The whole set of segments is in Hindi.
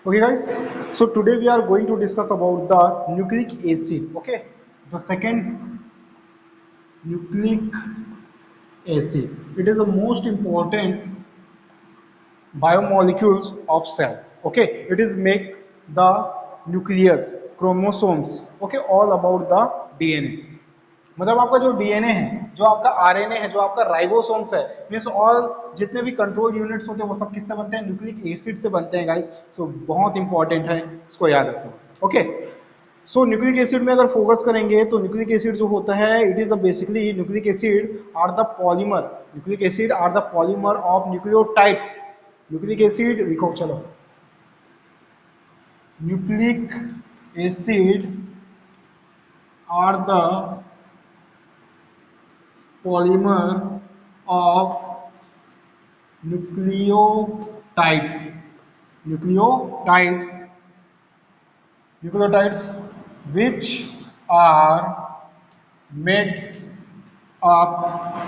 Okay guys, so today we are going to discuss about the nucleic acid. Okay, the second nucleic acid, it is the most important biomolecules of cell. Okay, it is make the nucleus, chromosomes. Okay, all about the DNA. मतलब आपका जो डीएनए है, जो आपका आरएनए है, जो आपका राइबोसोम्स है, मीन्स ऑल जितने भी कंट्रोल यूनिट्स होते हैं वो सब किससे बनते हैं? न्यूक्लिक एसिड से बनते हैं गाइस. सो बहुत इंपॉर्टेंट है, इसको याद रखना. ओके, सो न्यूक्लिक एसिड में अगर फोकस करेंगे तो न्यूक्लिक एसिड जो होता है, it is the basically nucleic acid are the polymer. Nucleic acid are the polymer of nucleotides. Nucleic acid लिखो, चलो. Nucleic acid are the polymer of nucleotides. nucleotides nucleotides which are made up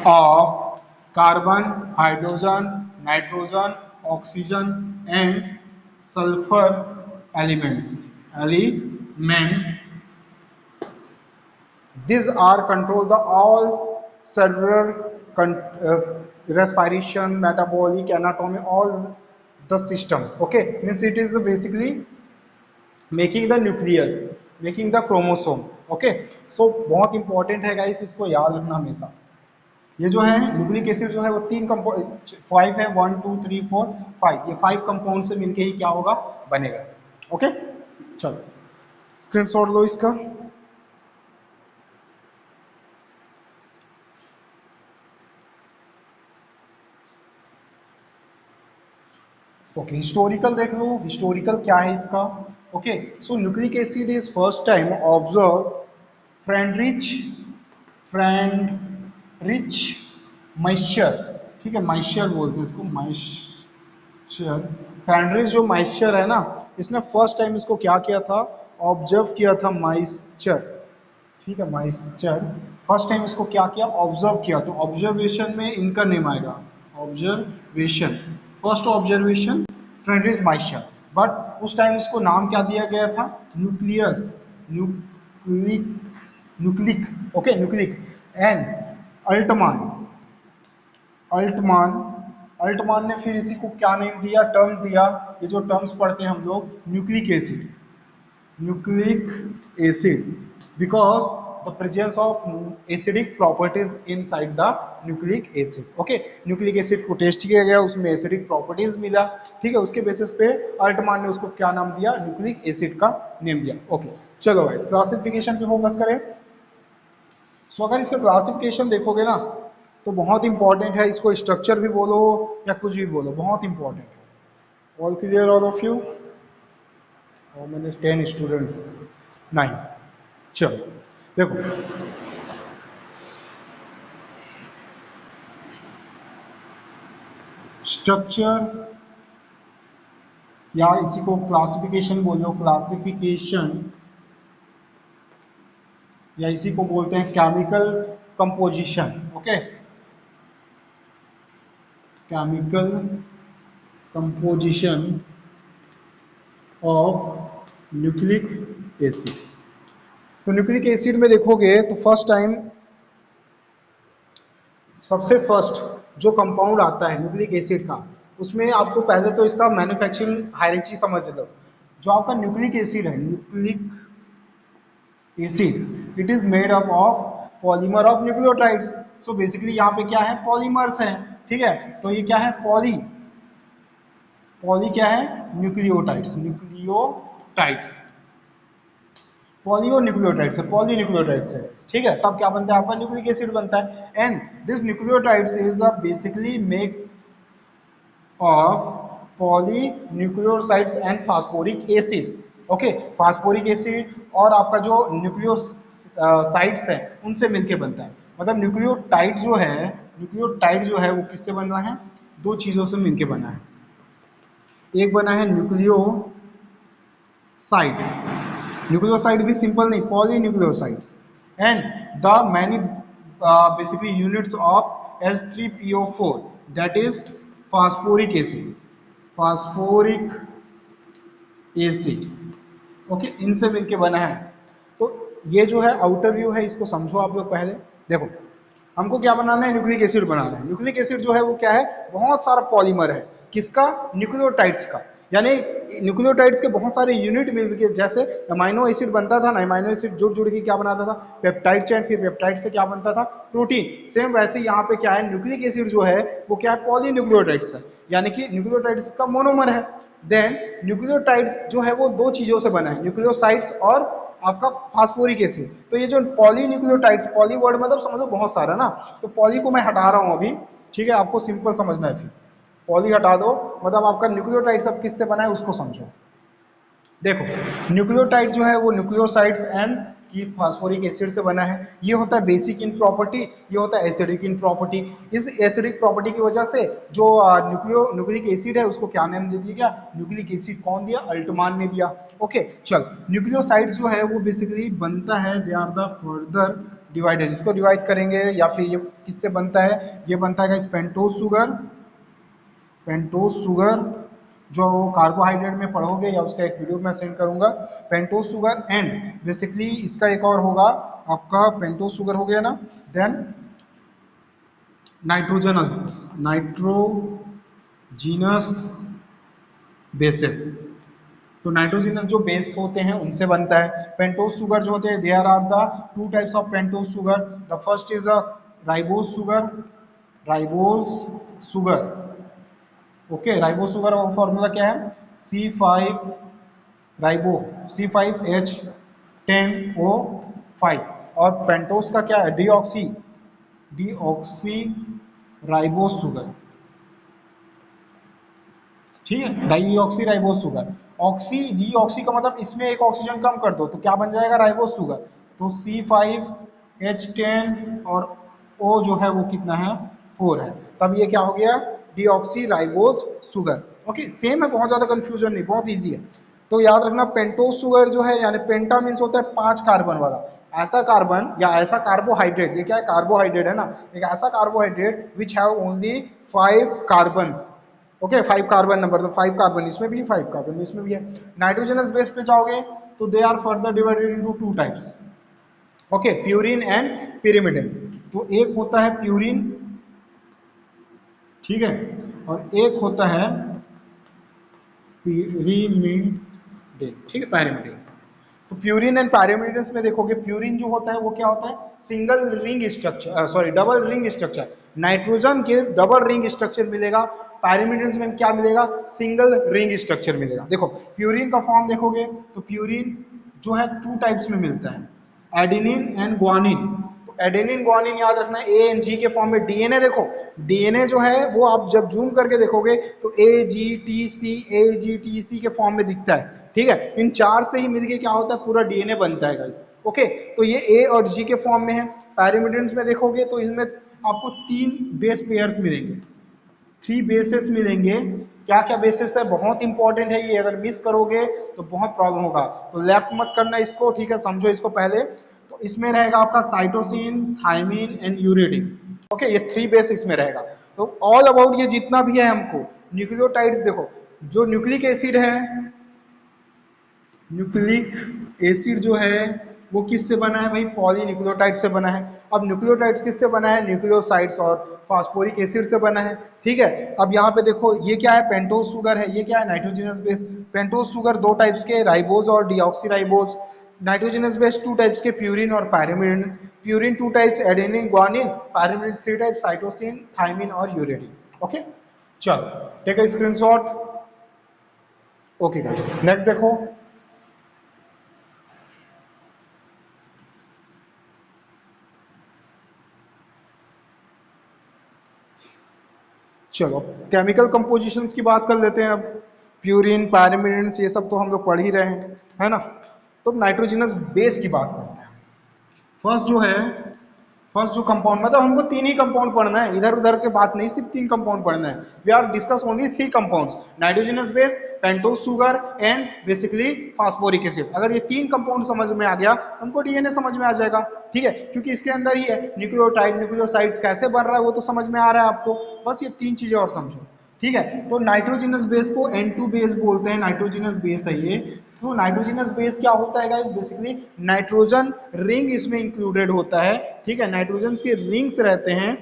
of carbon, hydrogen, nitrogen, oxygen and sulfur elements. These are control the all cellular respiration, metabolic, anatomy, all the system. Okay, means it is basically making the nucleus, making the chromosome. Okay, so बहुत important है guys, इसको याद रखना हमेशा. ये जो है न्यूक्लिक एसिड जो है वो तीन कंपाउंड 5 है, 1 2 3 4 5, ये 5 कंपाउंड से मिलके ही क्या होगा, बनेगा. ओके, चलो स्क्रीनशॉट लो इसका. ओके, हिस्टोरिकल देख लो, हिस्टोरिकल क्या है इसका. Okay, so nucleic acid is first time observe Friedrich Miescher. ठीक है, माइस्चर बोलते हैं इसको, माइस्चर. फ्रेंडरिच जो माइस्चर है ना, इसने फर्स्ट टाइम इसको क्या किया था, ऑब्जर्व किया था माइस्चर. ठीक है, माइस्चर फर्स्ट टाइम इसको क्या किया, ऑब्जर्व किया. तो ऑब्जर्वेशन में इनका नेम आएगा, observation, first observation Friedrich Miescher. But उस टाइम इसको नाम क्या दिया गया था, nucleus, nucleic. Okay, nucleic. And Altmann Altmann Altmann ने फिर इसी को क्या नेम दिया, टर्म्स दिया. ये जो टर्म्स पढ़ते हैं हम लोग, nucleic acid, nucleic acid, because the presence of acidic properties inside the nucleic acid. Okay, nucleic acid को टेस्ट किया गया, उसमें एसिडिक प्रॉपर्टीज मिला. ठीक है, उसके बेसिस पे अल्टमान ने उसको क्या नाम दिया, न्यूक्लिक एसिड का नेम दिया. ओके, चलो भाई क्लासिफिकेशन पे फोकस करें. सो अगर इसका क्लासिफिकेशन देखोगे ना तो बहुत इंपॉर्टेंट है. इसको स्ट्रक्चर भी बोलो या कुछ भी बोलो, बहुत इंपॉर्टेंट है. All clear all of you? How many 10 students? 9. चलो देखो, स्ट्रक्चर या इसी को क्लासिफिकेशन बोलो, क्लासिफिकेशन या इसी को बोलते हैं chemical composition. Okay, chemical composition of nucleic acid. तो न्यूक्लिक एसिड में देखोगे तो फर्स्ट टाइम, सबसे फर्स्ट जो कंपाउंड आता है न्यूक्लिक एसिड का, उसमें आपको पहले तो इसका मैन्युफैक्चरिंग हायरार्की समझ लो. जो आपका न्यूक्लिक एसिड है, nucleic acid, it is made up of polymer of nucleotides. So basically यहाँ पे क्या है, पॉलीमर्स हैं. ठीक है, तो ये क्या है, पॉली क्या है, न्यूक्लियोटाइड्स, पॉलीन्यूक्लियोटाइड्स है, पॉलीन्यूक्लियोटाइड्स है. ठीक है, तब क्या बनता है, आपका न्यूक्लिक एसिड बनता है. And this nucleotides is a basically make of polynucleosides and phosphoric acid. Okay, phosphoric acid और आपका जो न्यूक्लियोसाइड्स है उनसे मिलके बनता है. मतलब न्यूक्लियोटाइड जो है वो किससे बना है, दो चीजों से मिलके बना है. एक बना है न्यूक्लियोसाइड भी सिंपल नहीं, polynucleosides. And the many basically units of H3PO4, that is phosphoric acid. Phosphoric acid. Okay, इनसे मिलके बना है। तो ये जो है आउटर व्यू है, इसको समझो आप लोग पहले। देखो हमको क्या बनाना है, न्यूक्लिक एसिड बनाना है। न्यूक्लिक एसिड जो है वो क्या है, बहुत सारा पॉलीमर है। किसका, न्यूक्लियोटाइड्स का। यानी न्यूक्लियोटाइड्स के बहुत सारे यूनिट मिल के, जैसे अमाइनो एसिड बनता था ना, अमाइनो एसिड जुड़ जुड़ के क्या बनाता था, पेप्टाइड चेन, फिर पेप्टाइड से क्या बनता था, प्रोटीन। सेम वैसे यहाँ पे क्या है, न्यूक्लिक एसिड जो है वो क्या है, पॉलीन्यूक्लियोटाइड्स है, यानी कि न्यूक्लियोटाइड्स का मोनोमर है। देन न्यूक्लियोटाइड्स जो है वो दो चीजों से बना है, न्यूक्लियोसाइड्स और आपका फास्फोरिक एसिड। तो ये जो पॉलीन्यूक्लियोटाइड्स, पॉली वर्ड मतलब समझो बहुत सारा ना, तो पॉली को मैं हटा रहा हूं अभी, ठीक है, आपको सिंपल समझना है। फिर पॉली हटा दो, मतलब आपका न्यूक्लियोटाइड सब किससे बना है उसको समझो। देखो न्यूक्लियोटाइड जो है वो न्यूक्लियोसाइड्स एंड की फास्फोरिक एसिड से बना है। ये होता है बेसिक इन प्रॉपर्टी, ये होता है एसिडिक इन प्रॉपर्टी। इस एसिडिक प्रॉपर्टी की वजह से जो न्यूक्लिक एसिड है उसको क्या नाम दे दिया गया, न्यूक्लिक एसिड कौन दिया, अल्टमान ने दिया। ओके चल, न्यूक्लियोसाइड जो है वो बेसिकली बनता है, they are the further divided, इसको डिवाइड करेंगे या फिर ये किससे बनता है, ये बनता है पेंटोज शुगर, पेंटोज शुगर जो कार्बोहाइड्रेट में पढ़ोगे या उसका एक वीडियो मैं सेंड करूंगा। पेंटोज शुगर एंड बेसिकली इसका एक और होगा आपका, पेंटोज शुगर हो गया ना, देन नाइट्रोजनस, नाइट्रोजीनस बेसेस। तो नाइट्रोजनस जो बेस होते हैं उनसे बनता है। पेंटोज शुगर जो होते हैं, there are the two types of pentose sugar. The first is a ribose sugar, ribose sugar. Okay, ribose sugar का फॉर्मूला क्या है, C5 राइबो, C5H10O5। और पेंटोस का क्या है, डीऑक्सी, डीऑक्सी राइबोस शुगर, ठीक है, deoxy ribose sugar. Oxy, deoxy का मतलब इसमें एक ऑक्सीजन कम कर दो तो क्या बन जाएगा, राइबोस शुगर। तो C5H10 और O जो है वो कितना है, 4 है, तब ये क्या हो गया, deoxy ribose sugar. Okay same है, बहुत ज्यादा कंफ्यूजन नहीं, बहुत इजी है। तो याद रखना पेंटोस शुगर जो है, यानी पेंटा मीन्स होता है 5 कार्बन वाला, ऐसा कार्बन या ऐसा कार्बोहाइड्रेट, ये क्या है, कार्बोहाइड्रेट है ना, एक ऐसा carbohydrate which have only 5 carbons. Okay 5 carbon number, तो 5 कार्बन इसमें भी, 5 कार्बन इसमें भी है। नाइट्रोजनस बेस पे जाओगे तो they are further divided into 2 types. Okay, purine and pyrimidines। तो एक होता है प्यूरिन, ठीक है, और एक होता है pyrimidine, ठीक है, pyrimidines। तो प्यूरिन एंड pyrimidines में देखोगे, प्यूरिन जो होता है वो क्या होता है, single ring structure, sorry double ring structure, nitrogen के डबल रिंग स्ट्रक्चर मिलेगा। pyrimidines में क्या मिलेगा, सिंगल रिंग स्ट्रक्चर मिलेगा। देखो प्यूरिन का फॉर्म देखोगे तो प्यूरिन जो है 2 टाइप्स में मिलता है, एडेनिन एंड ग्वानिन। तो एडेनिन ग्वानिन याद रखना है, ए एन जी के फॉर्म में। डीएनए देखो, डीएनए जो है वो आप जब जूम करके देखोगे तो AGTC के फॉर्म में दिखता है, ठीक है। इन 4 से ही मिलके क्या होता है, पूरा डीएनए बनता है गाइस। ओके, तो ये ए और जी के फॉर्म में है। पैरामिडिन्स में देखोगे तो इसमें आपको 3 बेस पेयर्स मिलेंगे, 3 बेसेस मिलेंगे। क्या क्या बेसिस है, बहुत इंपॉर्टेंट है ये, अगर मिस करोगे तो बहुत प्रॉब्लम होगा। तो लेफ्ट मत करना इसको, ठीक है, समझो इसको पहले। तो इसमें रहेगा आपका cytosine, thymine and uridine. Okay, ये 3 बेस इसमें रहेगा। तो ऑल अबाउट ये जितना भी है हमको न्यूक्लियोटाइड्स, देखो जो न्यूक्लिक एसिड है, न्यूक्लिक एसिड जो है वो किससे बना है भाई, पॉलीन्यूक्लियोटाइड से बना है। अब न्यूक्लियोटाइड्स किससे बना है, न्यूक्लियोसाइड्स और फास्फोरिक एसिड से बना है, ठीक है। अब यहाँ पे देखो ये क्या है, पेंटोज शुगर है, ये क्या है, nitrogenous base. Pentose sugar 2 types के, राइबोज और deoxy ribose. Nitrogenous base 2 types के, प्यूरिन और pyrimidines. Purine 2 types, adenine guanine, pyrimidines 3 types, cytosine, thymine और यूरेडिन। ओके चल, take a screenshot. Okay guys, next देखो। चलो केमिकल कंपोजिशंस की बात कर लेते हैं अब। प्यूरिन, पैरामिडिन्स ये सब तो हम लोग पढ़ ही रहे हैं, है ना। तो नाइट्रोजनस बेस की बात करते हैं। फर्स्ट जो है, फर्स्ट जो कंपाउंड, मतलब हमको 3 ही कंपाउंड पढ़ना है, इधर उधर के बात नहीं, सिर्फ 3 कंपाउंड पढ़ना है। We are discuss only 3 compounds, nitrogenous base, pentose sugar and basically phosphoric acid. अगर ये 3 कंपाउंड समझ में आ गया हमको डीएनए समझ में आ जाएगा, ठीक है, क्योंकि इसके अंदर ही है। न्यूक्लियोटाइड, न्यूक्लियोसाइड्स कैसे बन रहा है वो तो समझ में आ रहा है आपको, बस ये 3 चीजें और समझो। ठीक है। तो नाइट्रोजनस बेस को N2 बेस बोलते हैं, नाइट्रोजनस बेस है ये। तो नाइट्रोजनस बेस क्या होता है गाइस, बेसिकली नाइट्रोजन रिंग इसमें इंक्लूडेड होता है, ठीक है, नाइट्रोजन के रिंग्स रहते हैं।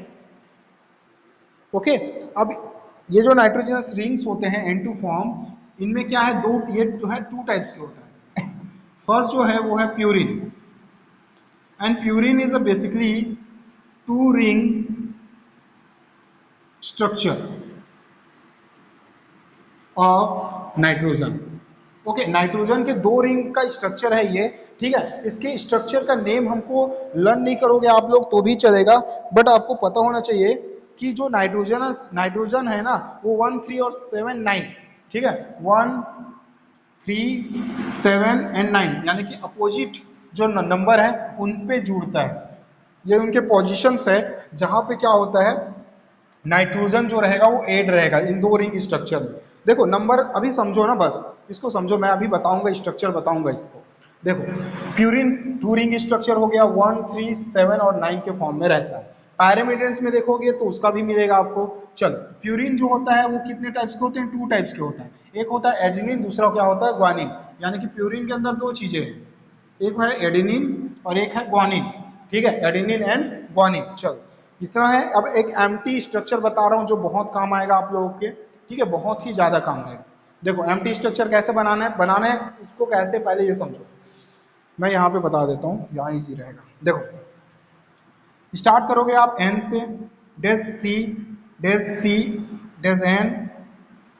ओके, अब ये जो नाइट्रोजनस रिंग्स होते हैं N2 फॉर्म, इनमें क्या है, दो, ये जो है टू टाइप्स के होता है। फर्स्ट जो है वो है purine, and purine is a basically two ring structure of nitrogen. Okay, nitrogen के दो रिंग का स्ट्रक्चर है ये, ठीक है। इसके स्ट्रक्चर का नेम हमको लर्न नहीं करोगे आप लोग तो भी चलेगा, बट आपको पता होना चाहिए कि जो नाइट्रोजन है ना, वो 1 3 और 7 9, ठीक है, 1 3 7 एंड 9, यानी कि अपोजिट जो नंबर है उन पे जुड़ता है। ये उनके पोजिशंस है जहां पे क्या होता है, नाइट्रोजन जो रहेगा वो 8 रहेगा इन दो रिंग स्ट्रक्चर में। देखो नंबर अभी समझो ना, बस इसको समझो, मैं अभी बताऊंगा, स्ट्रक्चर बताऊंगा इसको। देखो प्यूरिन टू रिंग स्ट्रक्चर हो गया, 1 3 7 और 9 के फॉर्म में रहता है। पैरामीटर्स में देखोगे तो उसका भी मिलेगा आपको। चलो, प्यूरिन जो होता है वो कितने टाइप्स के होते हैं, टू टाइप्स के होता है। एक होता है एडेनिन, दूसरा क्या होता है ग्वानिन। यानी कि प्यूरिन के अंदर दो चीजें हैं, एक है एडेनिन और एक है ग्वानिन, ठीक है, एडेनिन एंड ग्वानिन। चलो इतना है। अब एक एम्प्टी स्ट्रक्चर बता रहा हूं जो बहुत काम आएगा आप लोगों के, ठीक है, बहुत ही ज्यादा काम आएगा। देखो एम्प्टी स्ट्रक्चर कैसे बनाना है उसको कैसे, पहले ये समझो, मैं यहाँ पे बता देता हूँ, यहाँ इजी रहेगा। देखो स्टार्ट करोगे आप एन से, डेज सी, डेज सी, डेज एन,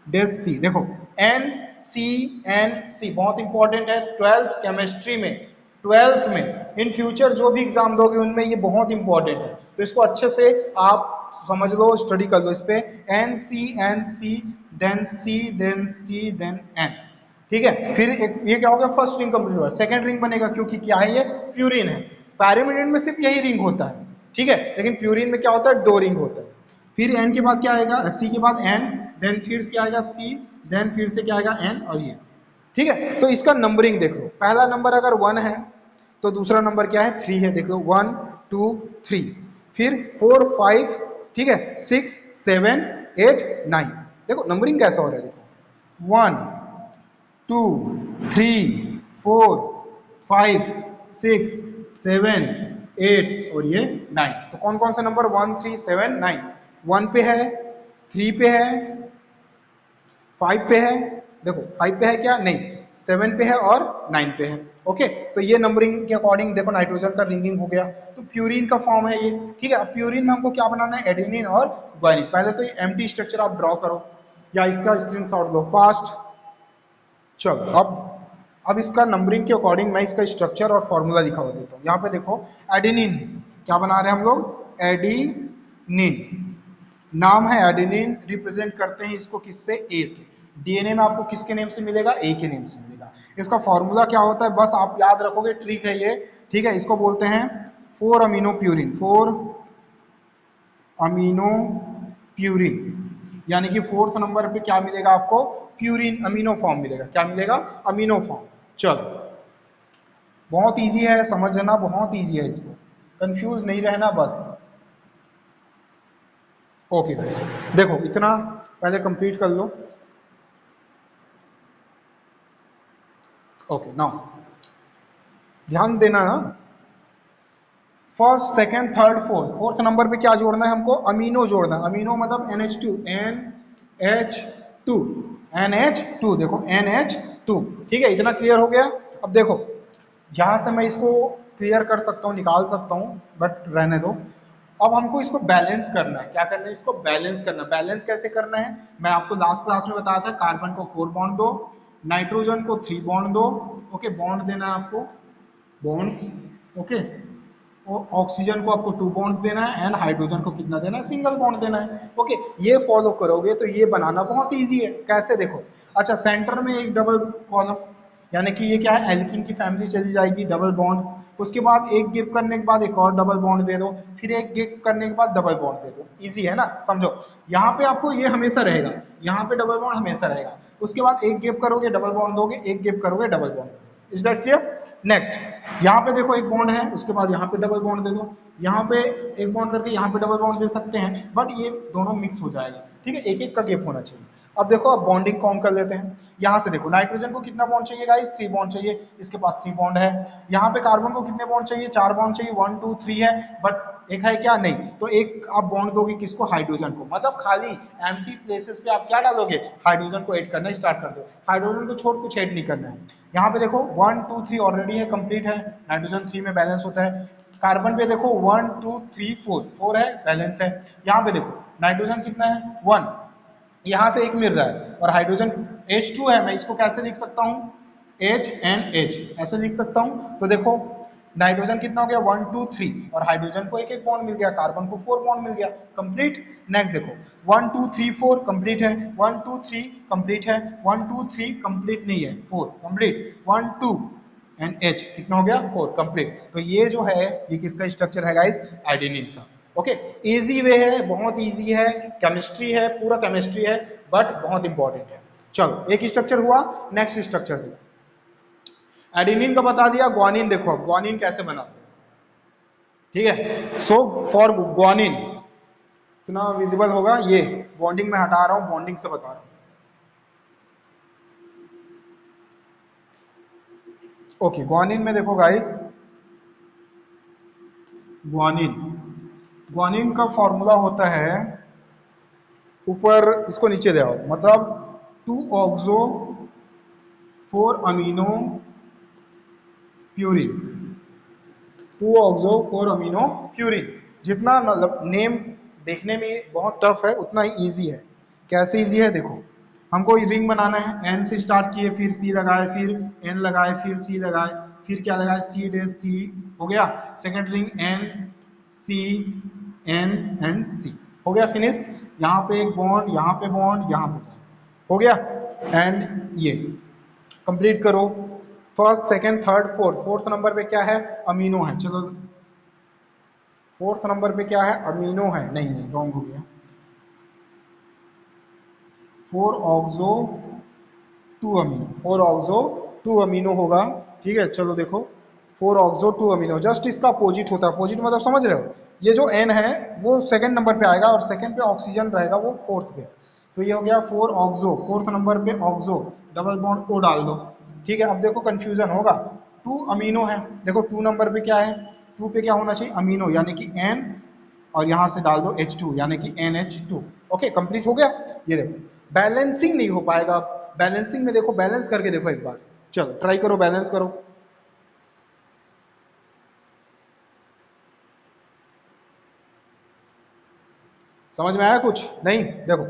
डेज सी। देखो एन सी एन सी बहुत इंपॉर्टेंट है 12th केमिस्ट्री में, 12th में, इन फ्यूचर जो भी एग्जाम दोगे उनमें ये बहुत इंपॉर्टेंट है, तो इसको अच्छे से आप समझ लो, स्टडी कर लो इस पे। एन सी देन सी देन सी देन एन, ठीक है। फिर एक ये क्या होगा, फर्स्ट रिंग कंप्लीट हुआ, सेकंड रिंग बनेगा, क्योंकि क्या है ये प्यूरिन है। पैरामिडिन में सिर्फ यही रिंग होता है, ठीक है, लेकिन प्यूरिन में क्या होता है, दो रिंग होता है। फिर एन के बाद क्या आएगा, सी के बाद एन, देन फिर से क्या आएगा सी, देन फिर से क्या आएगा एन, और ये, ठीक है। तो इसका नंबरिंग देख लो, पहला नंबर अगर 1 है तो दूसरा नंबर क्या है, 3 है, देख लो 1 2 3, फिर 4 5, ठीक है, 6 7 8 9। देखो नंबरिंग कैसा हो रहा है, देखो 1 2 3 4 5 6 7 8 और ये 9। तो कौन कौन सा नंबर, 1 3 7 9, 1 पे है, 3 पे है, 5 पे है, देखो 5 पे है क्या, नहीं, 7 पे है और 9 पे है। ओके, तो ये नंबरिंग के अकॉर्डिंग देखो नाइट्रोजन का रिंगिंग हो गया। तो प्यूरिन का फॉर्म है ये, ठीक है। अब प्यूरिन में हमको क्या बनाना है, एडेनिन और ग्वानिन। पहले तो ये एम्प्टी स्ट्रक्चर आप ड्रॉ करो या इसका स्क्रीनशॉट लो फास्ट। चलो अब इसका नंबरिंग के अकॉर्डिंग मैं इसका स्ट्रक्चर और फॉर्मूला लिखा हुआ देता हूँ। यहाँ पे देखो एडेनिन, क्या बना रहे हैं हम लोग, एडेनिन, नाम है एडेनिन, रिप्रेजेंट करते हैं इसको किससे, ए से। डीएनए में आपको किसके नेम से मिलेगा, ए के नेम से मिलेगा। इसका फॉर्मूला क्या होता है, बस आप याद रखोगे, ट्रिक है ये, ठीक है। इसको बोलते हैं 4 अमीनो प्यूरिन, 4 अमीनो प्यूरिन, यानी कि फोर्थ नंबर पे क्या मिलेगा आपको, प्यूरिन अमीनो फॉर्म मिलेगा। क्या मिलेगा, अमीनो फॉर्म। चलो बहुत इजी है, समझना बहुत इजी है, इसको कंफ्यूज नहीं रहना बस। ओके गाइस, देखो इतना पहले कंप्लीट कर लो। ओके नाउ ध्यान देना, first second third fourth, fourth number पे क्या जोड़ना है हमको, अमीनो जोड़ना है। अमीनो मतलब NH2, NH2, NH2, देखो NH2, ठीक है। इतना क्लियर हो गया। अब देखो यहां से मैं इसको क्लियर कर सकता हूँ, निकाल सकता हूँ, बट रहने दो। अब हमको इसको बैलेंस करना है। क्या करना है, इसको बैलेंस करना है। बैलेंस कैसे करना है, मैं आपको लास्ट क्लास में बताया था, कार्बन को 4 बॉन्ड दो, नाइट्रोजन को 3 बॉन्ड दो। ओके, बॉन्ड देना है आपको, बॉन्ड्स, ओके। ऑक्सीजन को आपको 2 बॉन्ड्स देना है, एंड हाइड्रोजन को कितना देना है, सिंगल बॉन्ड देना है। ओके, ये फॉलो करोगे तो ये बनाना बहुत ईजी है। कैसे, देखो, अच्छा सेंटर में एक डबल कॉलम, यानी कि ये क्या है, एल्कीन की फैमिली चली जाएगी, डबल बॉन्ड। उसके बाद एक गिव करने के बाद एक और डबल बॉन्ड दे दो, फिर एक गिव करने के बाद डबल बॉन्ड दे दो। इजी है ना, समझो। यहाँ पे आपको ये हमेशा रहेगा, यहाँ पे डबल बॉन्ड हमेशा रहेगा। उसके बाद एक गिव करोगे डबल बॉन्ड दोगे, एक गिव करोगे double bond. Is that clear. Next यहाँ पे देखो एक बॉन्ड है, उसके बाद यहाँ पे डबल बॉन्ड दे दो, यहाँ पे एक बॉन्ड करके यहाँ पे डबल बॉन्ड दे सकते हैं, बट ये दोनों मिक्स हो जाएगा, ठीक है, एक एक का गैप होना चाहिए। अब देखो अब बॉन्डिंग काउंट कर लेते हैं। यहाँ से देखो नाइट्रोजन को कितना बॉन्ड चाहिए गाइस, 3 बॉन्ड चाहिए, इसके पास 3 बॉन्ड है। यहाँ पे कार्बन को कितने बॉन्ड चाहिए, 4 बॉन्ड चाहिए, 1 2 3 है, बट एक है क्या, नहीं, तो एक आप बॉन्ड दोगे किसको, हाइड्रोजन को, मतलब खाली एम्प्टी प्लेसेस पे आप क्या डालोगे, हाइड्रोजन को ऐड करना स्टार्ट कर दो, हाइड्रोजन को छोड़ कुछ ऐड नहीं करना है। यहाँ पे देखो 1 2 3 ऑलरेडी है, कंप्लीट है, नाइट्रोजन 3 में बैलेंस होता है। कार्बन पे देखो 1 2 3 4 है, बैलेंस है। यहाँ पे देखो नाइट्रोजन कितना है, 1, यहाँ से एक मिल रहा है, और हाइड्रोजन H2 है, मैं इसको कैसे लिख सकता हूँ, HNH ऐसे लिख सकता हूँ। तो देखो नाइट्रोजन कितना हो गया, 1 2 3, और हाइड्रोजन को एक एक बॉन्ड मिल गया, कार्बन को 4 बॉन्ड मिल गया, कंप्लीट। नेक्स्ट देखो 1 2 3 4 कंप्लीट है, 1 2 3 कंप्लीट है, 1 2 3 कंप्लीट नहीं है, 4 कंप्लीट, 1 2 एंड H कितना हो गया, 4 कंप्लीट। तो ये जो है ये किसका स्ट्रक्चर है गाइस, एडेनिन का। ओके, इजी वे है, बहुत इजी है, केमिस्ट्री है, पूरा केमिस्ट्री है, बट बहुत इंपॉर्टेंट है। चलो एक स्ट्रक्चर हुआ, नेक्स्ट स्ट्रक्चर देखो। एडेनिन का बता दिया, ग्वानिन देखो, अब ग्वानिन कैसे बनाते हैं, ठीक है। सो फॉर ग्वानिन इतना विजिबल होगा, ये बॉन्डिंग में हटा रहा हूं, बॉन्डिंग से बता रहा हूं। ओके, ग्वानिन में देखो गाइस, ग्वानिन ग्वानिन का फॉर्मूला होता है, ऊपर इसको नीचे दे आओ, मतलब 2 oxo 4 amino purine, 2 oxo 4 amino purine. जितना मतलब नेम देखने में बहुत टफ है, उतना ही ईजी है। कैसे ईजी है देखो, हमको रिंग बनाना है, एन से स्टार्ट किए, फिर सी लगाए, फिर एन लगाए, फिर सी लगाए, फिर क्या लगाए, सी डे सी, हो गया second ring, N C N and C, हो गया फिनिश। यहाँ पे एक बॉन्ड, यहाँ पे बॉन्ड, यहाँ पे bond, हो गया। एंड ये कंप्लीट करो, first second third fourth, fourth number पे क्या है, अमीनो है, चलो फोर्थ नंबर पे क्या है, अमीनो है, नहीं नहीं रॉन्ग हो गया, 4 ऑक्सो 2 अमीनो, 4 ऑक्सो 2 अमीनो होगा, ठीक है। चलो देखो 4 ऑक्सो 2 अमीनो, जस्ट इसका अपोजिट होता है, अपोजिट मतलब समझ रहे हो, ये जो एन है वो सेकंड नंबर पे आएगा, और सेकंड पे ऑक्सीजन रहेगा वो फोर्थ पे, तो ये हो गया 4 ऑक्सो, फोर्थ नंबर पे ऑक्सो, डबल बॉन्ड ओ डाल दो, ठीक है। अब देखो कंफ्यूजन होगा, 2 अमीनो है, देखो 2 नंबर पे क्या है, 2 पे क्या होना चाहिए, अमीनो यानी कि एन, और यहाँ से डाल दो H2 यानी कि NH2। ओके कंप्लीट हो गया। ये देखो बैलेंसिंग नहीं हो पाएगा, बैलेंसिंग में देखो, बैलेंस करके देखो एक बार, चलो ट्राई करो, बैलेंस करो, समझ में आया कुछ नहीं, देखो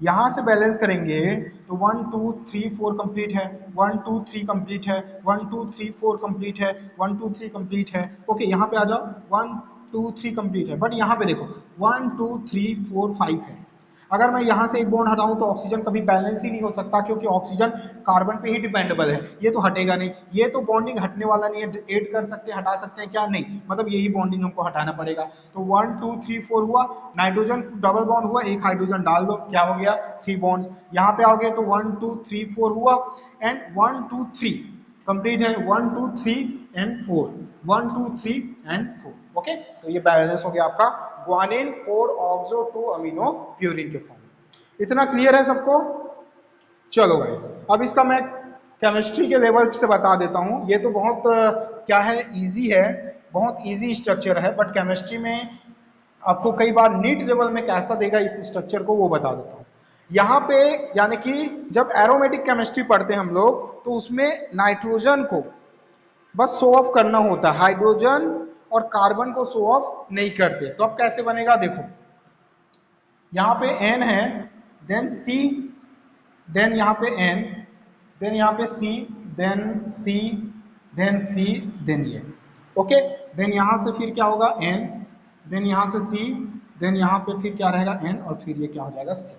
यहां से बैलेंस करेंगे तो 1 2 3 4 कंप्लीट है, 1 2 3 कंप्लीट है, 1 2 3 4 कंप्लीट है, 1 2 3 कंप्लीट है। ओके यहाँ पे आ जाओ, 1 2 3 कंप्लीट है, बट यहाँ पे देखो 1 2 3 4 5 है। अगर मैं यहाँ से एक बॉन्ड हटाऊं तो ऑक्सीजन कभी बैलेंस ही नहीं हो सकता, क्योंकि ऑक्सीजन कार्बन पे ही डिपेंडेबल है, ये तो हटेगा नहीं, ये तो बॉन्डिंग हटने वाला नहीं है, ऐड कर सकते हैं, हटा सकते हैं क्या, नहीं, मतलब यही बॉन्डिंग हमको हटाना पड़ेगा। तो 1 2 3 4 हुआ, नाइट्रोजन डबल बॉन्ड हुआ, एक हाइड्रोजन डाल दो, क्या हो गया, 3 बॉन्ड्स। यहाँ पे आओगे तो 1 2 3 4 हुआ, एंड 1 2 3 कंप्लीट है, 1 2 3 एंड 4, 1 2 3 एंड 4। ओके तो ये बैलेंस हो गया आपका ग्वानिन 4 ऑक्सो 2 अमीनो प्यूरिन के फॉर्म। इतना क्लियर है सबको, चलो गाइस अब इसका मैं केमिस्ट्री के लेवल से बता देता हूँ। ये तो बहुत क्या है, इजी है, बहुत इजी स्ट्रक्चर है, बट केमिस्ट्री में आपको कई बार नीट लेवल में कैसा देगा इस स्ट्रक्चर को वो बता देता हूँ। यहाँ पे यानी कि जब एरोमेटिक केमिस्ट्री पढ़ते हैं हम लोग, तो उसमें नाइट्रोजन को बस शो ऑफ करना होता है, हाइड्रोजन और कार्बन को शो ऑफ नहीं करते। तो अब कैसे बनेगा देखो, यहाँ पे N है, देन C, देन यहाँ पे N, देन यहाँ पे C, then C, then C, then ये, ओके। देन यहाँ से फिर क्या होगा N, देन यहाँ से C, देन यहाँ पे फिर क्या रहेगा N, और फिर ये क्या हो जाएगा C।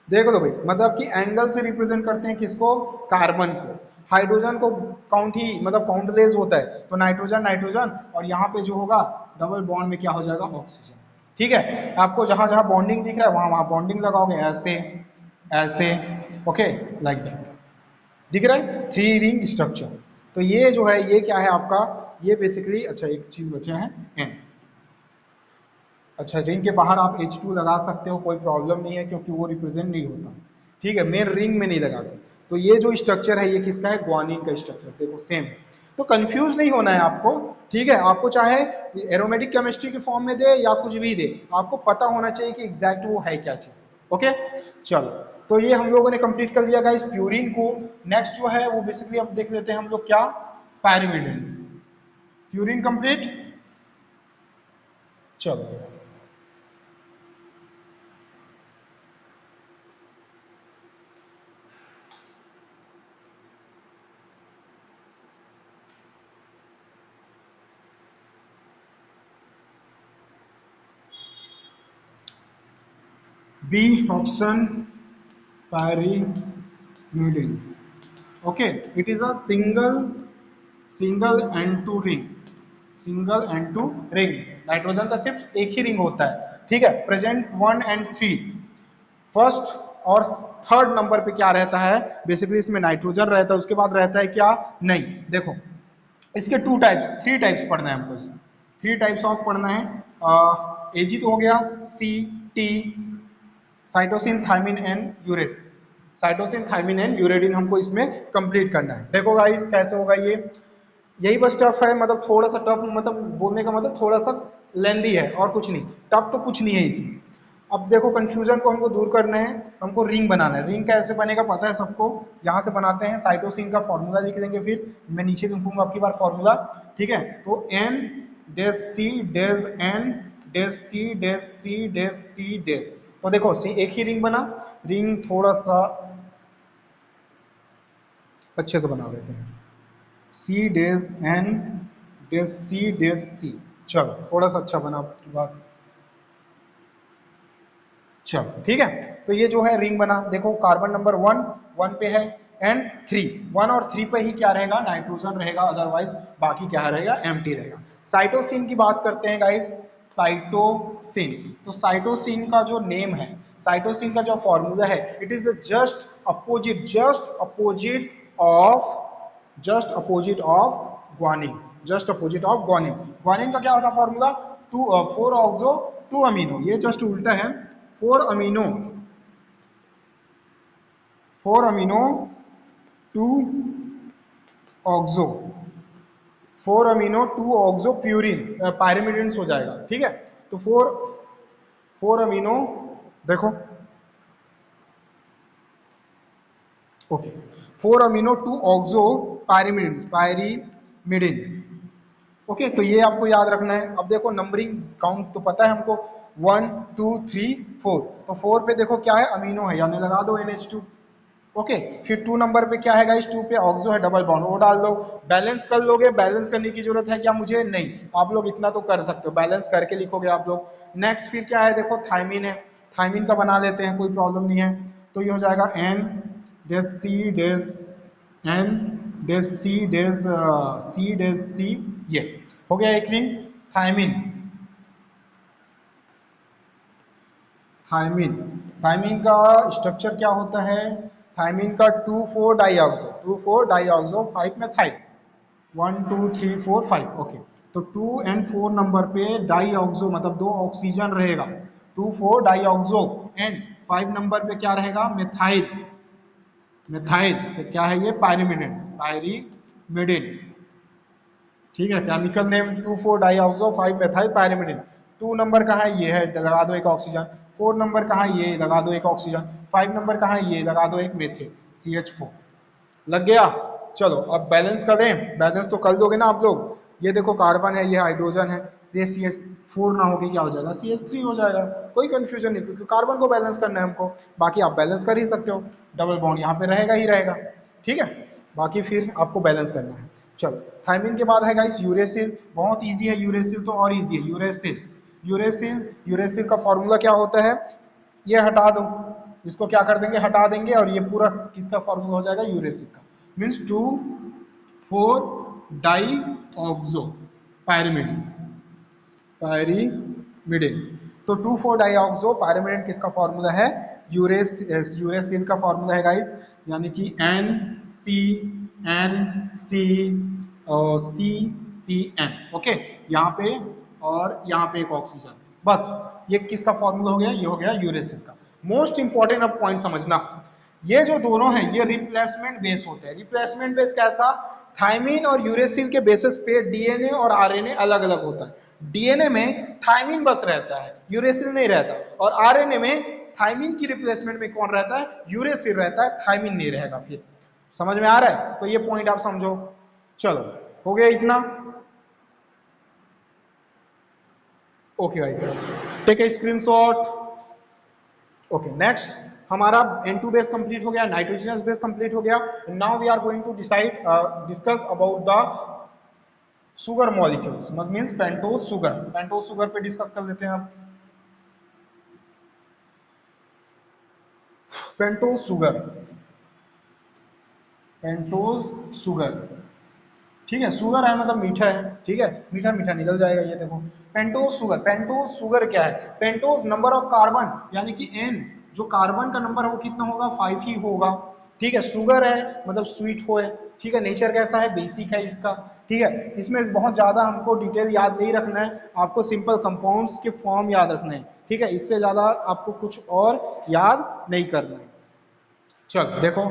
देख लो भाई, मतलब कि एंगल से रिप्रेजेंट करते हैं किसको, कार्बन को। हाइड्रोजन को काउंट ही मतलब काउंटलेस होता है, तो नाइट्रोजन नाइट्रोजन, और यहाँ पे जो होगा डबल बॉन्ड में क्या हो जाएगा, ऑक्सीजन। ठीक है, आपको जहां जहां बॉन्डिंग दिख रहा है वहां वहां बॉन्डिंग लगाओगे, ऐसे ऐसे, ओके लाइक दैट, दिख रहा है 3 रिंग स्ट्रक्चर। तो ये जो है ये क्या है आपका, ये बेसिकली, अच्छा एक चीज बचे हैं N। अच्छा रिंग के बाहर आप H2 लगा सकते हो, कोई प्रॉब्लम नहीं है क्योंकि वो रिप्रेजेंट नहीं होता, ठीक है, मेन रिंग में नहीं लगाते। तो ये जो स्ट्रक्चर है ये किसका है, ग्वानिन का स्ट्रक्चर, देखो सेम है। तो कंफ्यूज नहीं होना है आपको, ठीक है, आपको चाहे एरोमेटिक केमिस्ट्री के फॉर्म में दे या कुछ भी दे, आपको पता होना चाहिए कि एग्जैक्ट वो है क्या चीज। ओके चलो, तो ये हम लोगों ने कंप्लीट कर लिया गाइस प्यूरिन को। नेक्स्ट जो है वो बेसिकली अब देख लेते हैं हम लोग क्या, पैरिमिडिन्स। प्यूरिन कंप्लीट, चलो B option, pyrimidine. Okay, it is a single and two ring, single and two ring, nitrogen का सिर्फ एक ही रिंग होता है, ठीक है, प्रेजेंट 1 and 3, फर्स्ट और थर्ड नंबर पे क्या रहता है, बेसिकली इसमें नाइट्रोजन रहता है, उसके बाद रहता है क्या, नहीं, देखो इसके थ्री टाइप्स पढ़ना है हमको, इसमें थ्री टाइप्स ऑफ पढ़ना है। एजी तो हो गया, C T, cytosine thymine and uracil, cytosine thymine and uridine हमको इसमें कंप्लीट करना है। देखो गाइस कैसे होगा ये, यही बस टफ है, मतलब थोड़ा सा टफ, मतलब बोलने का मतलब थोड़ा सा लेंदी है और कुछ नहीं, टफ तो कुछ नहीं है इसमें। अब देखो कंफ्यूजन को हमको दूर करना है, हमको रिंग बनाना है। रिंग कैसे बनेगा पता है सबको, यहाँ से बनाते हैं, साइटोसिन का फॉर्मूला लिख लेंगे, फिर मैं नीचे लिखूंगा आपकी बार फॉर्मूला, ठीक है, तो एन डेज सी डेज एन डेज सी डेज सी डेज सी डेज, तो देखो सी एक ही रिंग बना, रिंग थोड़ा सा अच्छे से बना देते हैं, सी डेज एन डेज सी डेज सी, चलो थोड़ा सा अच्छा बना आपकी बात, चलो ठीक है। तो ये जो है रिंग बना, देखो कार्बन नंबर 1 पे है, एंड 3 और 3 पे ही क्या रहेगा, नाइट्रोजन रहेगा, अदरवाइज बाकी क्या रहेगा, एम्प्टी रहेगा। साइटोसिन की बात करते हैं गाइस, साइटोसिन, तो साइटोसिन का जो नेम है, साइटोसिन का जो फॉर्मूला है, it is the just opposite of guanine, just opposite of guanine. Guanine का क्या होता है फॉर्मूला, 4 ऑक्सो 2 अमीनो, ये जस्ट उल्टा है, 4 amino 2 oxo 4 amino 2 oxo purine, pyrimidines हो जाएगा, ठीक है। तो 4 अमीनो, देखो okay, 4 amino 2 oxo pyrimidine, okay, तो ये आपको याद रखना है। अब देखो नंबरिंग काउंट तो पता है हमको, 1 2 3 4, तो 4 पे देखो क्या है, अमीनो है, यानी लगा दो NH2, ओके, फिर 2 नंबर पे क्या है गाइस, 2 पे ऑक्सो है, डबल बॉन्ड, वो डाल दो। बैलेंस कर लोगे, बैलेंस करने की जरूरत है क्या मुझे, नहीं, आप लोग इतना तो कर सकते हो, बैलेंस करके लिखोगे आप लोग। नेक्स्ट फिर क्या है, देखो थायमिन है, थायमिन का बना लेते हैं, कोई प्रॉब्लम नहीं है, तो ये हो जाएगा एन डेज सी डेज एन डेज सी डेज सी, ये हो गया एक रिंग। थायमिन, थायमिन थायमिन का स्ट्रक्चर क्या होता है, थायमिन का 2,4 डाईऑक्सो, 2,4 डाईऑक्सो 5 मेथाइल, 1 2 3 4 5, ओके, तो 2 and 4 नंबर पे डाईऑक्सो मतलब 2 ऑक्सीजन रहेगा, 2,4 डाईऑक्सो, एंड 5 नंबर पे क्या रहेगा, मेथाइल, मेथाइल तो क्या है ये, पायरिमिडिन, ठीक है, chemical name 2,4 डाईऑक्सो 5 methyl pyrimidine. 2 number कहाँ है, ये है, लगा दो एक ऑक्सीजन। 4 नंबर कहाँ है, ये लगा दो एक ऑक्सीजन। 5 नंबर कहाँ है, ये लगा दो एक मेथिल, CH4, लग गया। चलो अब बैलेंस कर दें, बैलेंस तो कर दोगे ना आप लोग, ये देखो कार्बन है, ये हाइड्रोजन है, ये CH4 ना होके क्या हो जाएगा, CH3 हो जाएगा, कोई कंफ्यूजन नहीं, क्योंकि कार्बन को बैलेंस करना है हमको, बाकी आप बैलेंस कर ही सकते हो, डबल बॉन्ड यहाँ पे रहेगा ही रहेगा, ठीक है, बाकी फिर आपको बैलेंस करना है। चलो थायमिन के बाद है गाइस यूरेसिल, बहुत इजी है, यूरेसिल तो और इजी है, यूरेसिल का फॉर्मूला क्या होता है, ये हटा दो, इसको क्या कर देंगे, हटा देंगे, और ये पूरा किसका फॉर्मूला हो जाएगा, यूरेसिल का, means 2,4 di oxo pyrimidine, pyrimidine, तो 2,4 डाई ऑक्सो पायरिमिडिन किसका फॉर्मूला है, यूरेसिल का फॉर्मूला है गाइस, यानी कि NC NCCN, ओके, यहाँ पे और यहाँ पे एक ऑक्सीजन, बस ये किसका फॉर्मूला हो गया, ये हो गया यूरेसिल का। मोस्ट इंपॉर्टेंट अब पॉइंट समझना, ये जो दोनों हैं ये रिप्लेसमेंट बेस होते हैं। रिप्लेसमेंट बेस कैसा, थायमिन और यूरेसिल के बेसिस पे डीएनए और आरएनए अलग अलग होता है। डीएनए में थायमिन बस रहता है, यूरेसिल नहीं रहता, और आरएनए में थायमिन की रिप्लेसमेंट में कौन रहता है, यूरेसिल रहता है, थायमिन नहीं रहेगा। फिर समझ में आ रहा है, तो ये पॉइंट आप समझो। चलो हो गया इतना, okay guys, take a screenshot. Okay next, हमारा N2 बेस कंप्लीट हो गया, नाइट्रोजनस बेस कंप्लीट हो गया। Now we are going to decide discuss about the sugar molecules, means pentose sugar. Pentose sugar पे डिस्कस कर लेते हैं अब। पेंटोज शुगर, पेंटोज शुगर, ठीक है, शुगर है मतलब मीठा है, ठीक है, मीठा मीठा निकल जाएगा। ये देखो पेंटोज शुगर, पेंटोज शुगर क्या है, पेंटोज नंबर ऑफ कार्बन, यानी कि N जो कार्बन का नंबर है वो कितना होगा, 5 ही होगा, ठीक है। शुगर है मतलब स्वीट हो है, ठीक है। नेचर कैसा है, बेसिक है इसका, ठीक है। इसमें बहुत ज्यादा हमको डिटेल याद नहीं रखना है, आपको सिंपल कंपाउंड्स के फॉर्म याद रखना है, ठीक है। इससे ज्यादा आपको कुछ और याद नहीं करना है। चल देखो,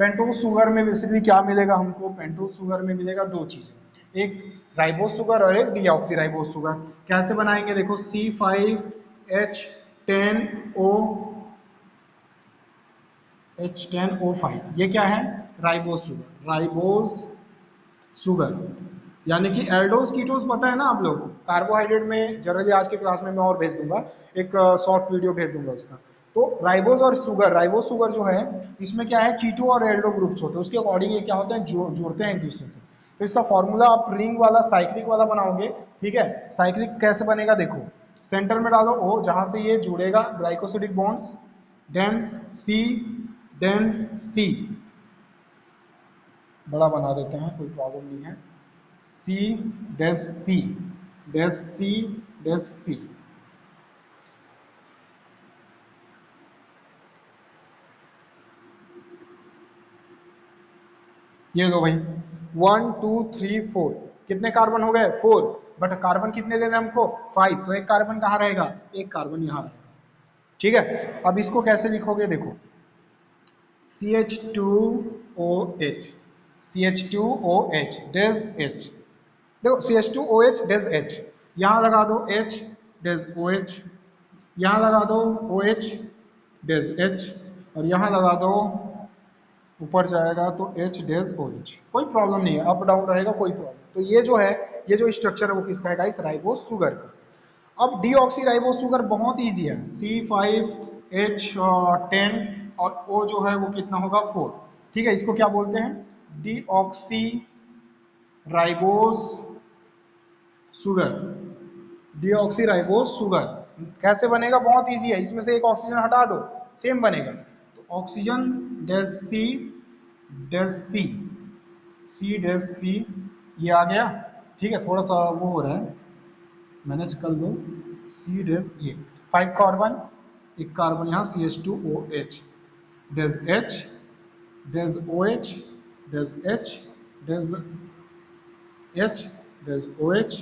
पेंटोज शुगर में बेसिकली क्या मिलेगा हमको, पेंटोज शुगर में मिलेगा दो चीजें, एक राइबोज शुगर और एक डीऑक्सी राइबोज शुगर। कैसे बनाएंगे देखो, C5H10O5, ये क्या है, राइबोज शुगर, राइबोज शुगर, यानी कि एल्डोज कीटोज पता है ना आप लोग, कार्बोहाइड्रेट में जनरली आज के क्लास में मैं और भेज दूंगा, एक शॉर्ट वीडियो भेज दूंगा उसका। तो राइबोज और शुगर, राइबोज शुगर जो है इसमें क्या है, कीटो और एल्डो ग्रुप्स होते हैं, उसके अकॉर्डिंग ये क्या होते हैं, जुड़ते हैं एक दूसरे से। तो इसका फॉर्मूला आप रिंग वाला साइक्लिक वाला बनाओगे, ठीक है। साइक्लिक कैसे बनेगा देखो, सेंटर में डालो O, जहां से ये जुड़ेगा glycosidic bonds, then C, then C, बड़ा बना देते हैं कोई प्रॉब्लम नहीं है, C dash C dash C dash C, ये लो भाई 1 2 3 4, कितने कार्बन हो गए, 4, बट कार्बन कितने लेने हमको, 5, तो एक कार्बन कहाँ रहेगा, एक कार्बन यहाँ रहेगा, ठीक है। अब इसको कैसे लिखोगे देखो, CH2OH, CH2OH डैश H, देखो CH2OH डैश H, यहाँ लगा दो H डैश OH, यहाँ लगा दो OH डैश H, और यहाँ लगा दो, ऊपर जाएगा तो H डैश OH, कोई प्रॉब्लम नहीं है, अप डाउन रहेगा कोई प्रॉब्लम। तो ये जो है, ये जो स्ट्रक्चर है वो किसका है गाइस, राइबोज शुगर का। अब डीऑक्सी राइबोज शुगर बहुत इजी है, C5H10 और O जो है वो कितना होगा, 4, ठीक है। इसको क्या बोलते हैं, deoxy ribose sugar, deoxy ribose sugar. कैसे बनेगा, बहुत इजी है, इसमें से एक ऑक्सीजन हटा दो, सेम बनेगा। तो oxygen dash C dash C, C dash C, ये आ गया, ठीक है। थोड़ा सा वो हो रहा है, मैनेज कर लो, C डैश, ये 5 कार्बन, एक कार्बन यहाँ CH2OH dash H dash OH dash H dash H dash OH,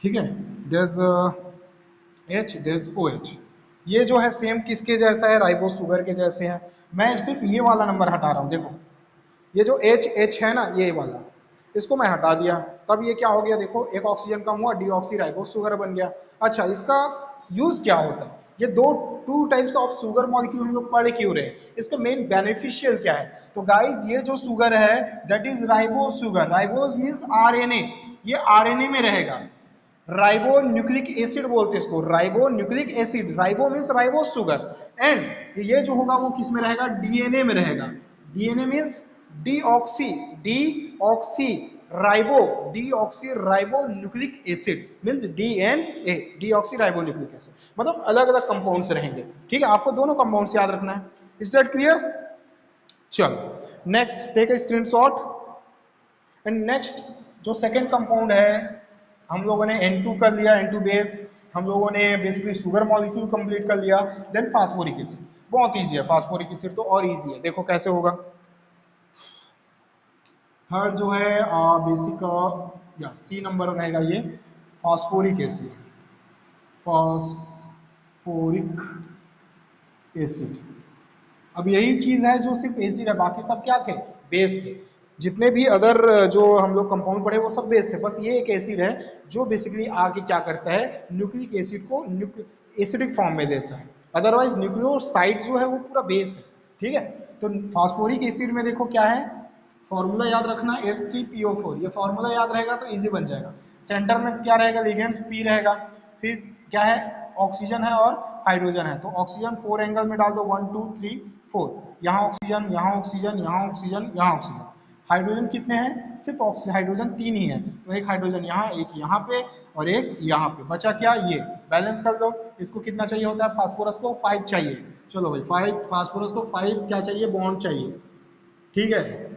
ठीक है, डैश H डैश OH। ये जो है सेम किसके जैसा है, राइबोज शुगर के जैसे है। मैं सिर्फ ये वाला नंबर हटा रहा हूँ, देखो ये जो H है ना, ये वाला, इसको मैं हटा दिया, तब ये क्या हो गया, देखो एक ऑक्सीजन कम हुआ, डीऑक्सी राइबोज शुगर बन गया। अच्छा, इसका यूज क्या होता है, ये to types of sugar molecule हम लोग पढ़ क्यों रहे हैं, इसका मेन बेनिफिशियल क्या है। तो गाइस ये जो शुगर है that is ribose sugar, ribose means RNA, ये आरएनए में रहेगा, राइबो न्यूक्लिक एसिड बोलते हैं इसको, ribo nucleic acid, ribo means ribose sugar, and ये जो होगा वो किस में रहेगा, डीएनए में रहेगा। DNA means deoxy, deoxy ribo, deoxy ribo nucleic acid means DNA, deoxy ribo nucleic acid, मतलब अलग अलग कंपाउंड्स रहेंगे, ठीक है। आपको दोनों कंपाउंड्स याद रखना है, इज दैट क्लियर। चलो next, take a screenshot. And next जो सेकेंड कंपाउंड है, हम लोगों ने N2 कर लिया, N2 बेस, हम लोगों ने बेसिकली शुगर मॉलिक्यूल कंप्लीट कर लिया, देन फास्फोरिक एसिड। बहुत इजी है फास्फोरिक एसिड तो, और इजी है, देखो कैसे होगा। थर्ड जो है बेसिक या सी नंबर रहेगा ये फास्फोरिक एसिड, फास्फोरिक एसिड। अब यही चीज है जो सिर्फ एसिड है, बाकी सब क्या थे, बेस थे। जितने भी अदर जो हम लोग कंपाउंड पढ़े वो सब बेस थे, बस ये एक एसिड है जो बेसिकली आके क्या करता है, न्यूक्लिक एसिड को एसिडिक फॉर्म में देता है। अदरवाइज न्यूक्लियोसाइड जो है वो पूरा बेस है, ठीक है। तो फास्फोरिक एसिड में देखो क्या है, फॉर्मूला याद रखना H3PO4, ये फॉर्मूला याद रहेगा तो इजी बन जाएगा। सेंटर में क्या रहेगा, लिगेंड्स P रहेगा, फिर क्या है, ऑक्सीजन है और हाइड्रोजन है, तो ऑक्सीजन 4 एंगल में डाल दो, 1 2 3 4, यहाँ ऑक्सीजन, यहाँ ऑक्सीजन, यहाँ ऑक्सीजन, यहाँ ऑक्सीजन। हाइड्रोजन कितने हैं, सिर्फ हाइड्रोजन 3 ही है, तो एक हाइड्रोजन यहाँ, एक यहाँ पे और एक यहाँ पे, बचा क्या, ये बैलेंस कर लो। इसको कितना चाहिए होता है, फास्फोरस को 5 चाहिए, चलो भाई 5, फास्फोरस को 5 क्या चाहिए, बॉन्ड चाहिए, ठीक है।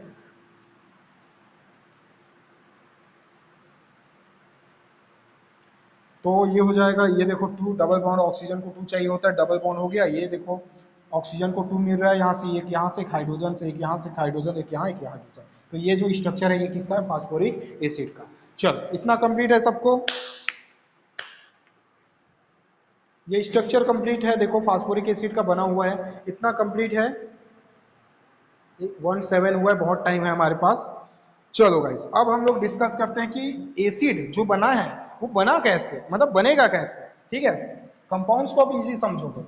तो ये हो जाएगा, ये देखो 2 डबल बॉन्ड, ऑक्सीजन को 2 चाहिए होता है, डबल बॉन्ड हो गया। ये देखो ऑक्सीजन को 2 मिल रहा है यहाँ से, एक यहाँ से, एक हाइड्रोजन से, एक यहाँ से, एक हाइड्रोजन, एक यहाँ, एक हाइड्रोजन। तो ये जो स्ट्रक्चर है ये किसका है, फास्फोरिक एसिड का। चलो इतना कंप्लीट है सबको, ये स्ट्रक्चर कंप्लीट है, देखो फास्फोरिक एसिड का बना हुआ है, इतना कंप्लीट है। 1:07 हुआ है, बहुत टाइम है हमारे पास। चलो गाइस अब हम लोग डिस्कस करते हैं कि एसिड जो बना है वो बना कैसे, मतलब बनेगा कैसे, ठीक है। कंपाउंड्स को आप इजी समझोगे,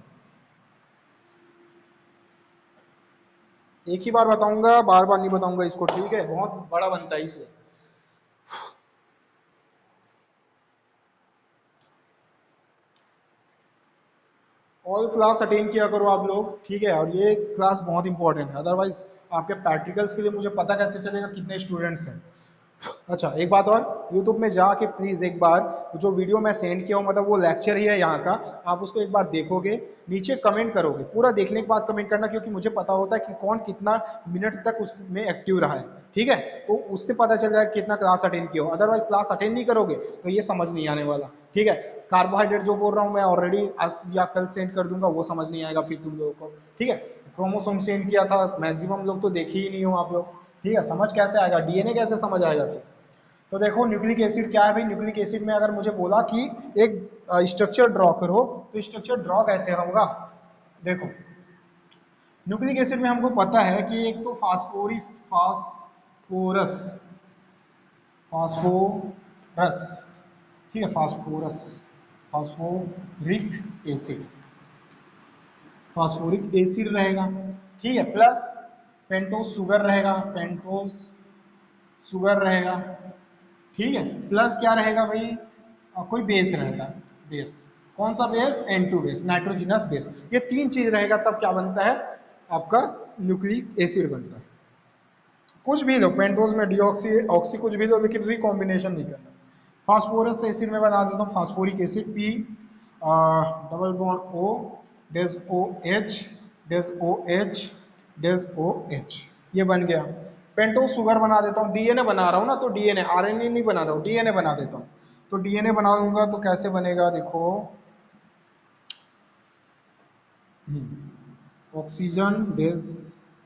एक ही बार बताऊंगा, बार बार नहीं बताऊंगा इसको, ठीक है, बहुत बड़ा बनता है इसलिए। ऑल क्लास अटेंड किया करो आप लोग, ठीक है, और ये क्लास बहुत इंपॉर्टेंट है, अदरवाइज आपके प्रैक्टिकल्स के लिए मुझे पता कैसे चलेगा कितने स्टूडेंट्स हैं। अच्छा एक बात और, YouTube में जाके प्लीज़ एक बार जो वीडियो मैं सेंड किया हूँ, मतलब वो लेक्चर ही है यहाँ का, आप उसको एक बार देखोगे, नीचे कमेंट करोगे, पूरा देखने के बाद कमेंट करना, क्योंकि मुझे पता होता है कि कौन कितना मिनट तक उसमें एक्टिव रहा है, ठीक है। तो उससे पता चल जाएगा कितना क्लास अटेंड किया हो, अदरवाइज क्लास अटेंड नहीं करोगे तो ये समझ नहीं आने वाला, ठीक है। कार्बोहाइड्रेट जो बोल रहा हूँ मैं ऑलरेडी आज या कल सेंड कर दूंगा, वो समझ नहीं आएगा फिर तुम लोगों को, ठीक है। क्रोमोसोम सेंड किया था, मैक्सिमम लोग तो देखे ही नहीं हो आप लोग, ठीक है, समझ कैसे आएगा, डीएनए कैसे समझ आएगा फिर। तो देखो न्यूक्लिक एसिड क्या है भाई, न्यूक्लिक एसिड में अगर मुझे बोला कि एक स्ट्रक्चर ड्रॉ करो, तो स्ट्रक्चर ड्रॉ कैसे होगा, देखो न्यूक्लिक एसिड में हमको पता है कि एक तो फास्फोरस, फास्फोरस, ठीक है, phosphorus, phosphoric acid, phosphoric acid रहेगा, ठीक है, प्लस पेंटोस शुगर रहेगा, पेंटोस शुगर रहेगा, ठीक है, प्लस क्या रहेगा भाई, कोई बेस रहेगा, बेस, कौन सा base, N2 base, nitrogenous base, ये तीन चीज रहेगा तब क्या बनता है, आपका न्यूक्लिक एसिड बनता है। कुछ भी लो, पेंटोज में डीऑक्सी ऑक्सी कुछ भी लो, लेकिन रिकॉम्बिनेशन नहीं करना। फास्फोरस एसिड में बना देता हूँ, phosphoric acid P double bond O, dash O H, dash O H, dash O H, ये बन गया। पेंटोज शुगर बना देता हूँ, डीएनए बना रहा हूँ ना, तो डीएनए, आरएनए नहीं बना रहा हूँ, डीएनए बना देता हूँ। तो डीएनए बना दूंगा तो कैसे बनेगा, देखो ऑक्सीजन डेज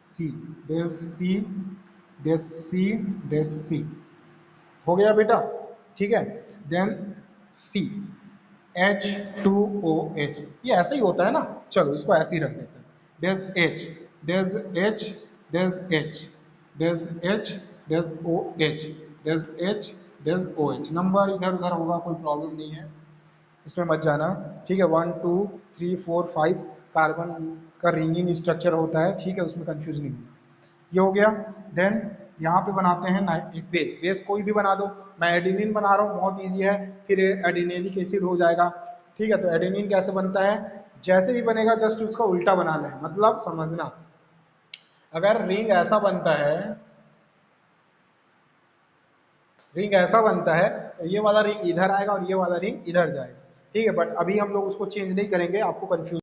सी, डेज सी, डेज सी, डेज सी, हो गया बेटा, ठीक है। देन सी, H2OH, ये ऐसे ही होता है ना, चलो इसको ऐसे ही रख देते हैं, dash H, dash H, dash H, dash H, dash O H, dash H, dash O H, number इधर उधर होगा, कोई प्रॉब्लम नहीं है, इसमें मत जाना, ठीक है। 1 2 3 4 5 कार्बन का रिंगिंग स्ट्रक्चर होता है, ठीक है, उसमें कंफ्यूज नहीं होगा, ये हो गया। देन यहाँ पे बनाते हैं एक बेस, बेस कोई भी बना दो, मैं एडिनिन बना रहा हूँ, बहुत इजी है, फिर एडिनेलिक एसिड हो जाएगा, ठीक है। तो एडिनिन कैसे बनता है, जैसे भी बनेगा जस्ट उसका उल्टा बनाना है, मतलब समझना, अगर रिंग ऐसा बनता है, रिंग ऐसा बनता है, तो ये वाला रिंग इधर आएगा और ये वाला रिंग इधर जाएगा, ठीक है, बट अभी हम लोग उसको चेंज नहीं करेंगे, आपको कंफ्यूज